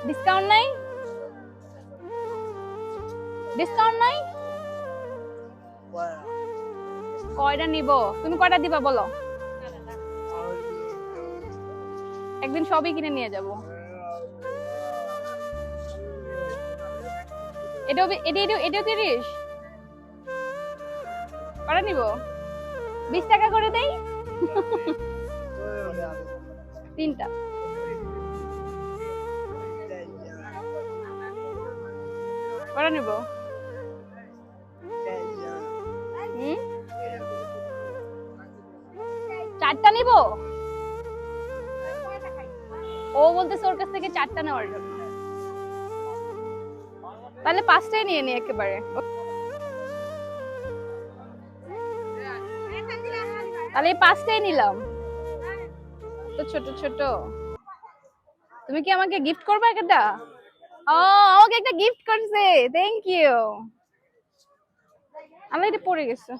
Discount নাই, discount নাই। কয়টা নিব? তুমি কয়টা দিবা বলো? একদিন সবই কিনে নিয়ে যাব। এটাও 30। কয়টা নিব? 20 টাকা করে দেই। 3টা। কয়টা নিব? হুম, 4টা নিব। ও বলতেছে ওর কাছ থেকে 4টা নেওয়ার জন্য। তাহলে 5টাই নিয়ে নি একেবারে। তাহলে এই 5টাই নিলাম। তো ছোট ছোট। তুমি কি আমাকে গিফট করবে একটা? ও, আমাকে একটা গিফট করছে। Thank you. আমার এটা পড়ে গেছে।